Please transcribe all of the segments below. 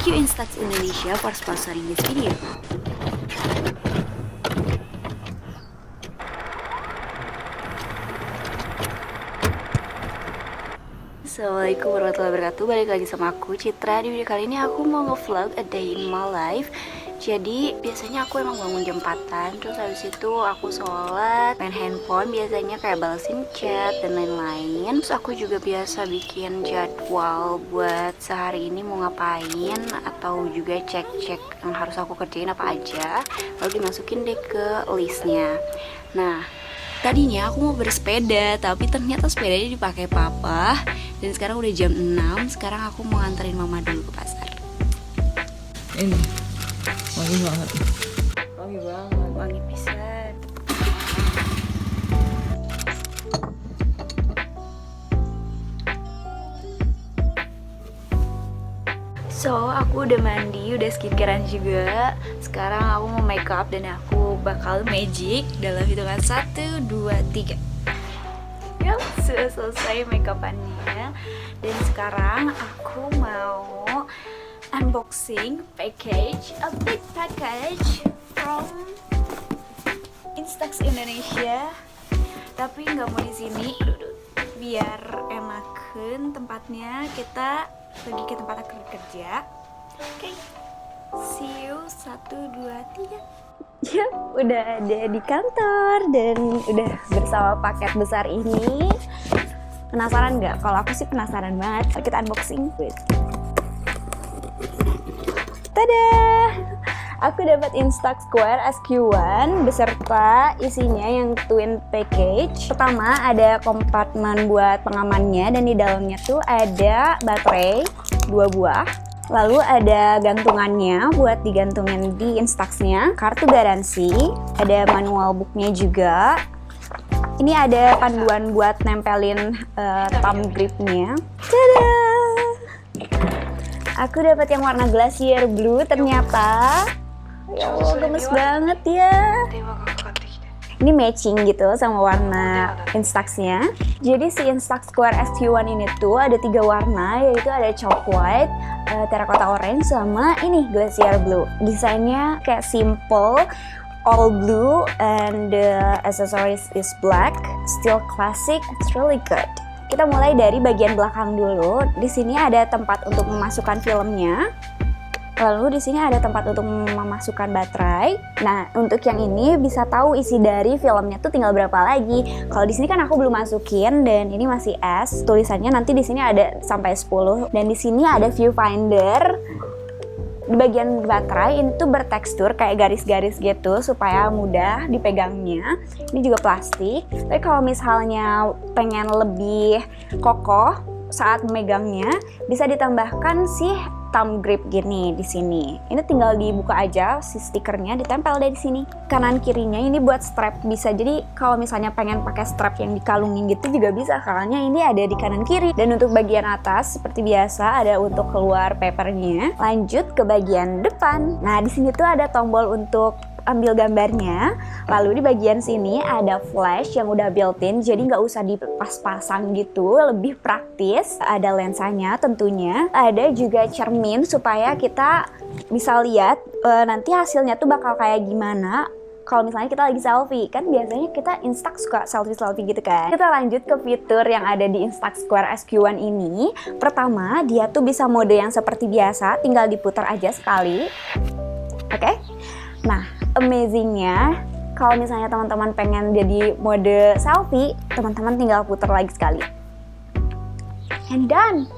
Thank you Instax Indonesia for sponsoring this video. Assalamualaikum warahmatullahi wabarakatuh. Balik lagi sama aku Citra. Di video kali ini aku mau nge-vlog a day in my life. Jadi biasanya aku emang bangun jam 4-an, terus habis itu aku sholat, main handphone, biasanya kayak balesin chat dan lain-lain. Terus aku juga biasa bikin jadwal buat sehari ini mau ngapain, atau juga cek-cek yang harus aku kerjain apa aja, lalu dimasukin deh ke listnya. Nah, tadinya aku mau bersepeda, tapi ternyata sepedanya dipakai papa. Dan sekarang udah jam 6, sekarang aku mau nganterin mama dulu ke pasar. Ini wangi banget. Wangi banget. Wangi pisan. So, aku udah mandi, udah skincarean juga. Sekarang aku mau make up dan aku bakal magic dalam hitungan 1, 2, 3. Ya, sudah selesai make upannya. Dan sekarang aku mau unboxing package, a big package from Instax Indonesia. Tapi nggak mau di sini, biar enakan tempatnya. Kita pergi ke tempat aku kerja. Oke, see you 1, 2, 3. Ya, udah ada di kantor dan udah bersama paket besar ini. Penasaran nggak? Kalau aku sih penasaran banget. Mari kita unboxing. Tada! Aku dapat Instax Square SQ1 beserta isinya yang twin package. Pertama ada kompartemen buat pengamannya, dan di dalamnya tuh ada baterai 2 buah. Lalu ada gantungannya buat digantungin di Instax-nya, kartu garansi, ada manual booknya juga. Ini ada panduan buat nempelin thumb gripnya. Tada! Aku dapat yang warna glacier blue ternyata. Ya Allah, gemes banget ya. Ini matching gitu sama warna Instax-nya. Jadi si Instax Square SQ1 ini tuh ada 3 warna, yaitu ada chalk white, terracotta orange, sama ini glacier blue. Desainnya kayak simple, all blue, and the accessories is black, still classic, it's really good. Kita mulai dari bagian belakang dulu. Di sini ada tempat untuk memasukkan filmnya. Lalu di sini ada tempat untuk memasukkan baterai. Nah, untuk yang ini bisa tahu isi dari filmnya tuh tinggal berapa lagi. Kalau di sini kan aku belum masukin dan ini masih S. Tulisannya nanti di sini ada sampai 10, dan di sini ada viewfinder. Di bagian baterai ini tuh bertekstur kayak garis-garis gitu supaya mudah dipegangnya. Ini juga plastik. Tapi kalau misalnya pengen lebih kokoh saat memegangnya, bisa ditambahkan sih thumb grip gini di sini. Ini tinggal dibuka aja, si stikernya ditempel dari sini. Kanan kirinya ini buat strap bisa. Jadi kalau misalnya pengen pakai strap yang dikalungin gitu juga bisa, karena ini ada di kanan kiri. Dan untuk bagian atas seperti biasa ada untuk keluar papernya. Lanjut ke bagian depan. Nah, di sini tuh ada tombol untuk ambil gambarnya. Lalu di bagian sini ada flash yang udah built-in, jadi nggak usah dipas-pasang gitu, lebih praktis. Ada lensanya tentunya. Ada juga cermin supaya kita bisa lihat nanti hasilnya tuh bakal kayak gimana kalau misalnya kita lagi selfie. Kan biasanya kita Instax suka selfie-selfie gitu kan. Kita lanjut ke fitur yang ada di Instax Square SQ1 ini. Pertama, dia tuh bisa mode yang seperti biasa, tinggal diputar aja sekali. Oke? Nah, amazingnya, kalau misalnya teman-teman pengen jadi mode selfie, teman-teman tinggal putar lagi sekali. And done!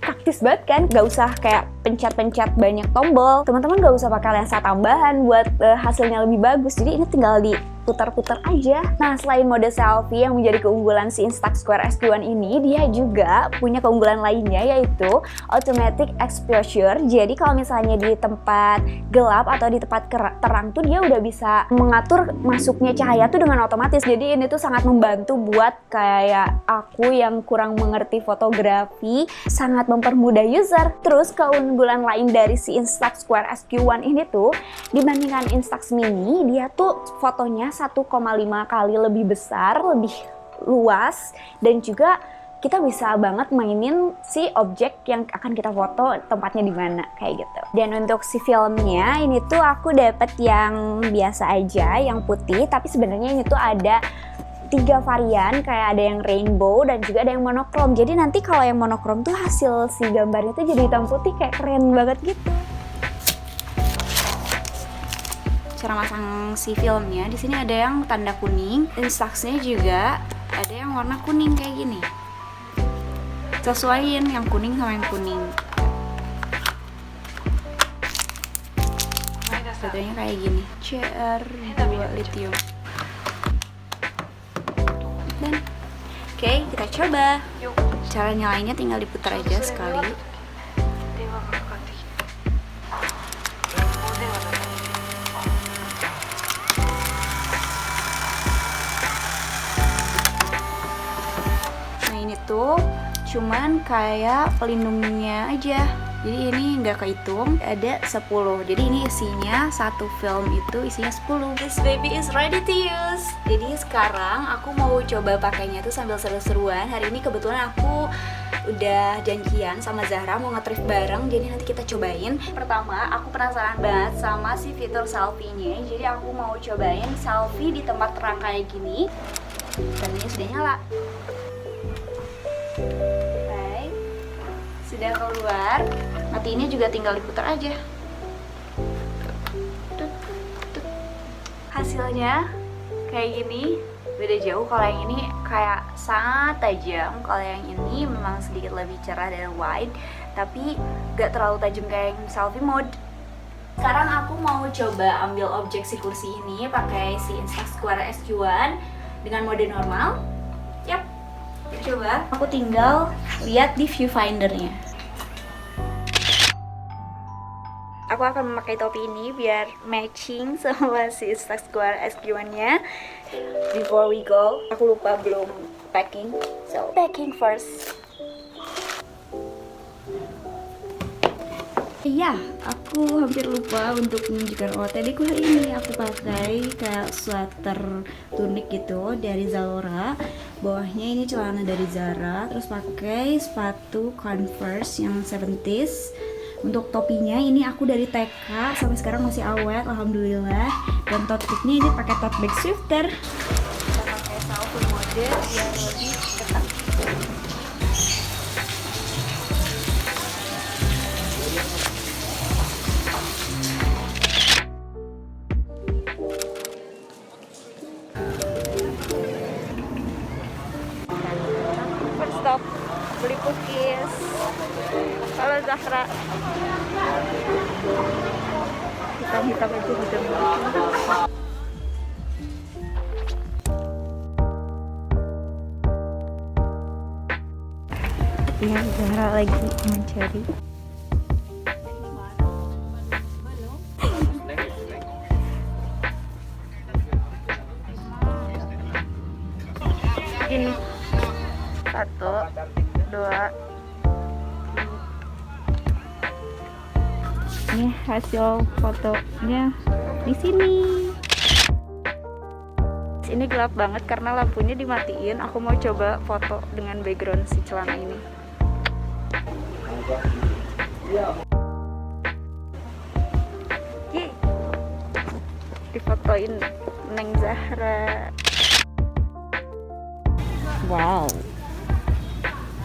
Praktis banget kan? Gak usah kayak pencet-pencet banyak tombol. Teman-teman gak usah pakai lensa tambahan buat hasilnya lebih bagus. Jadi ini tinggal diputar-putar aja. Nah, selain mode selfie yang menjadi keunggulan si Instax Square SQ1 ini, dia juga punya keunggulan lainnya, yaitu automatic exposure. Jadi kalau misalnya di tempat gelap atau di tempat terang tuh dia udah bisa mengatur masuknya cahaya tuh dengan otomatis. Jadi ini tuh sangat membantu buat kayak aku yang kurang mengerti fotografi, sangat mempermudah user. Terus keunggulan lain dari si Instax Square SQ1 ini tuh, dibandingkan Instax Mini, dia tuh fotonya 1,5 kali lebih besar, lebih luas, dan juga kita bisa banget mainin si objek yang akan kita foto tempatnya di mana kayak gitu. Dan untuk si filmnya ini tuh aku dapet yang biasa aja, yang putih, tapi sebenarnya ini tuh ada 3 varian, kayak ada yang rainbow dan juga ada yang monokrom. Jadi nanti kalau yang monokrom tuh hasil si gambarnya tuh jadi hitam putih, kayak keren banget gitu. Cara masang si filmnya, di sini ada yang tanda kuning, instruksinya juga ada yang warna kuning kayak gini. Sesuaiin yang kuning sama yang kuning. Baterainya kayak gini, CR2 lithium. Dan oke, kita coba. Cara nyalainnya tinggal diputar aja sekali. Nah ini tuh cuman kayak pelindungnya aja, jadi ini nggak kehitung. Ada 10, jadi ini isinya satu film itu isinya 10. This baby is ready to use. Jadi sekarang aku mau coba pakainya tuh sambil seru-seruan. Hari ini kebetulan aku udah janjian sama Zahra mau nge-thrift bareng, jadi nanti kita cobain. Pertama, aku penasaran banget sama si fitur selfie-nya, jadi aku mau cobain selfie di tempat terang kayak gini. Dan ini sudah nyala. Sudah keluar, matiinnya juga tinggal diputar aja. Hasilnya kayak gini, beda jauh. Kalau yang ini kayak sangat tajam, kalau yang ini memang sedikit lebih cerah dan wide, tapi gak terlalu tajam kayak yang selfie mode. Sekarang aku mau coba ambil objek si kursi ini pakai si Instax Square S1 dengan mode normal. Yap, kita coba. Aku tinggal lihat di viewfindernya. Aku akan memakai topi ini biar matching sama si Instax Square SQ1-nya. Before we go, aku lupa belum packing. So, packing first. Iya, aku hampir lupa untuk menunjukkan OOTD-ku hari ini. Aku pakai kayak sweater tunik gitu dari Zalora. Bawahnya ini celana dari Zara. Terus pakai sepatu Converse yang 70s. Untuk topinya ini aku dari TK sampai sekarang masih awet, alhamdulillah. Dan tote bagnya ini pakai tote bag Swifter. Kita pakai full mode biar lebih ketat. First stop, beli cookies. Halo Zahra. Hitam-hitam itu hitam. Ya, Zahra lagi mencari. Bikin 1, 2. Ini hasil fotonya di sini. Ini gelap banget karena lampunya dimatiin. Aku mau coba foto dengan background si celana ini. Yeay. Difotoin Neng Zahra. Wow.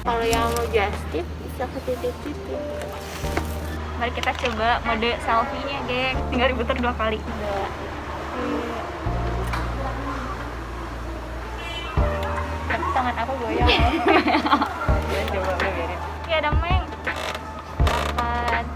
Kalau yang mau just tip bisa ke titik-titik. Mari kita coba mode selfie-nya, geng. Tinggal diputar 2 kali. Tapi tangan aku goyang. Coba biarin. Iya, ada Meng. 8.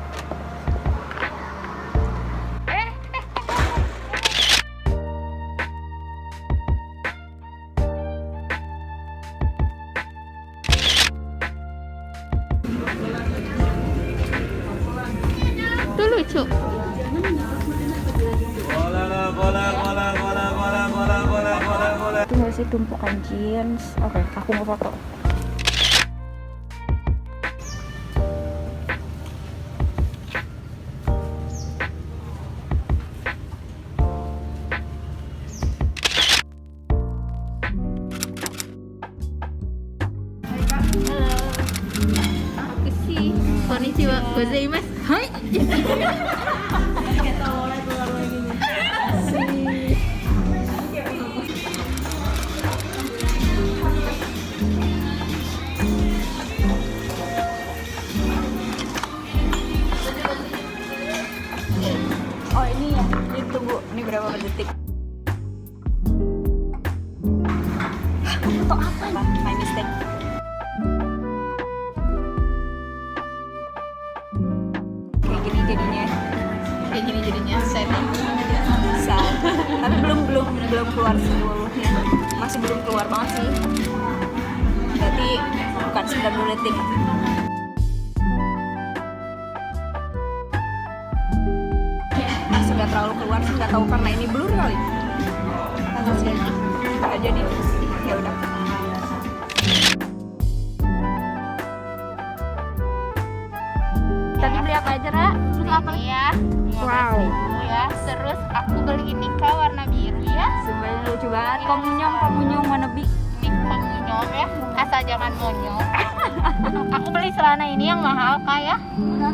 Itu lucu. Itu masih tumpukan jeans. Oke, aku mau foto. gozaimasu. Hai. Oh ini ya, ditunggu. Ini berapa detik? Foto apa? My mistake. Kayak gini jadinya. Set. Tapi belum keluar seluruhnya. Masih belum keluar banget sih. Berarti bukan 90 detik. Masih nggak terlalu keluar sih, nggak tahu karena ini blur kali. Nggak jadi. Ya udah. Tadi beli apa aja, Ra? Terus apa ya? Wow. Ya, terus aku beli ini kak warna biru ya. Sebenarnya lucu banget. Komunyong wannabe. Ini monyong ya, asal jangan monyong. Aku beli celana ini yang mahal kak ya.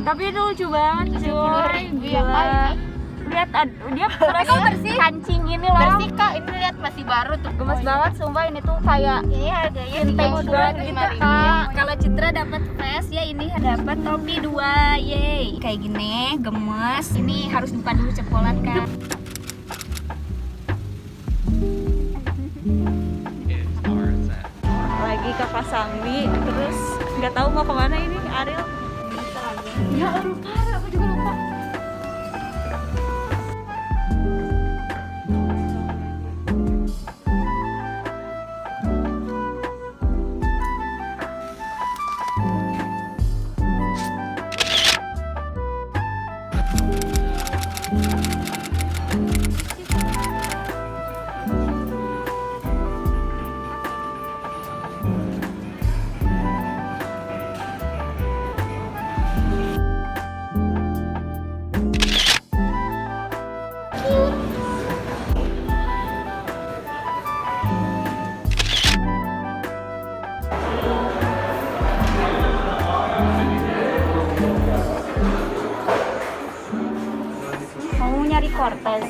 Tapi itu lucu banget, cuy. Iya kak ini. Lihat dia bersih. Kancing ini loh. Bersih kak, ini lihat masih baru tuh. Gemes banget, sumpah ini tuh kayak Ini harganya vintage banget gitu, Kak. Kalau Citra dapat vest ya, ini dapat topi 2. Yeay. Kayak gini, gemes. Ini harus buka dulu cepolan kak. lagi Kakak Sambi, terus nggak tahu mau kemana ini Ariel. Ya lupa, aku juga lupa. Kamu nyari Cortez?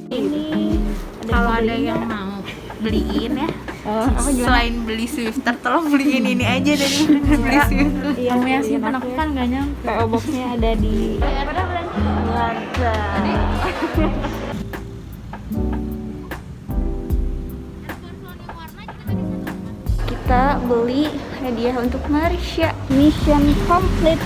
Ini Kalau ada yang mau beliin ya, aku selain beli Swifter, tolong beliin ini aja dari beli Swifter. Iya, kamu yang simpan aku kan gak nyampe. PO boxnya ada di Warga. Kita beli hadiah untuk Marsha. Mission complete.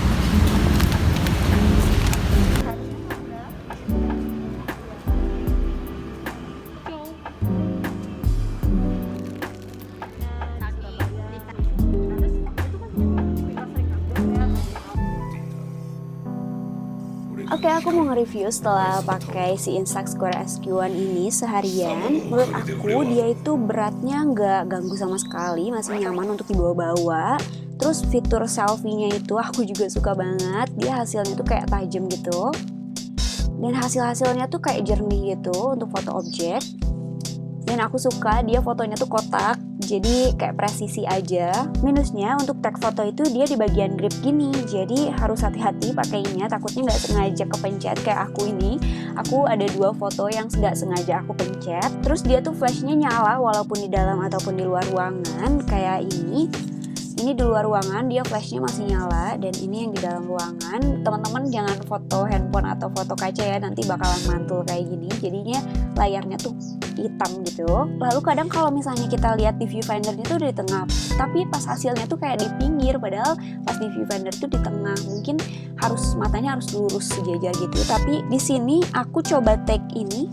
Oke, aku mau nge-review setelah pakai si Instax Square SQ1 ini seharian. Menurut aku dia itu beratnya nggak ganggu sama sekali, masih nyaman untuk dibawa-bawa. Terus fitur selfie-nya itu aku juga suka banget. Dia hasilnya tuh kayak tajam gitu. Dan hasil-hasilnya tuh kayak jernih gitu untuk foto objek. Dan aku suka dia fotonya tuh kotak, jadi kayak presisi aja. Minusnya untuk tag foto itu dia di bagian grip gini, jadi harus hati-hati pakainya, takutnya nggak sengaja kepencet kayak aku ini. Aku ada 2 foto yang nggak sengaja aku pencet. Terus dia tuh flashnya nyala walaupun di dalam ataupun di luar ruangan. Kayak ini di luar ruangan dia flashnya masih nyala, dan ini yang di dalam ruangan. Teman-teman jangan foto handphone atau foto kaca ya, nanti bakalan mantul kayak gini. Jadinya layarnya tuh hitam gitu. Lalu kadang kalau misalnya kita lihat di viewfinder itu di tengah, tapi pas hasilnya tuh kayak di pinggir, padahal pas di viewfinder itu di tengah. Mungkin matanya harus lurus sejajar gitu. Tapi di sini aku coba take ini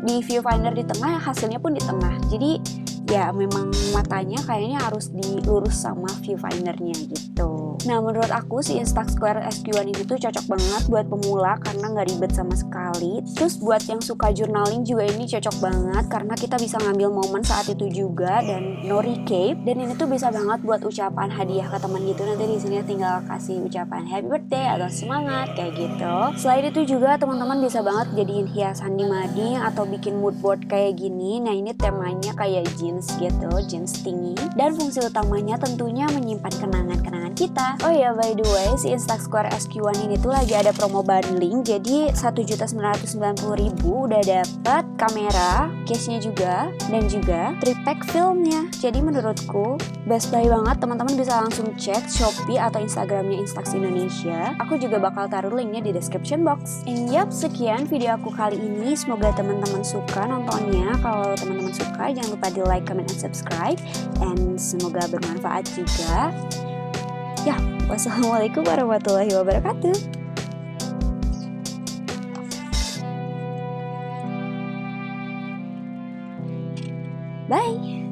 di viewfinder di tengah, hasilnya pun di tengah. Jadi ya memang matanya kayaknya harus dilurus sama viewfindernya gitu. Nah menurut aku si Instax Square SQ1 ini tuh cocok banget buat pemula karena nggak ribet sama sekali. Terus buat yang suka journaling juga ini cocok banget karena kita bisa ngambil momen saat itu juga, dan no recap. Dan ini tuh bisa banget buat ucapan hadiah ke teman gitu. Nanti di sini tinggal kasih ucapan happy birthday atau semangat kayak gitu. Selain itu juga teman-teman bisa banget jadiin hiasan di mading atau bikin mood board kayak gini. Nah ini temanya kayak jeans jeans gitu, jeans tinggi. Dan fungsi utamanya tentunya menyimpan kenangan-kenangan kita. Oh ya, by the way, si Instax Square SQ1 ini tuh lagi ada promo bundling. Jadi 1.990.000 udah dapet kamera, case-nya juga, dan juga 3-pack filmnya. Jadi menurutku best buy banget, teman-teman bisa langsung cek Shopee atau Instagramnya Instax Indonesia. Aku juga bakal taruh linknya di description box. And yup, sekian video aku kali ini. Semoga teman-teman suka nontonnya. Kalau teman-teman suka, jangan lupa di like, comment, and subscribe. And semoga bermanfaat juga. Ya, wassalamualaikum warahmatullahi wabarakatuh. Bye.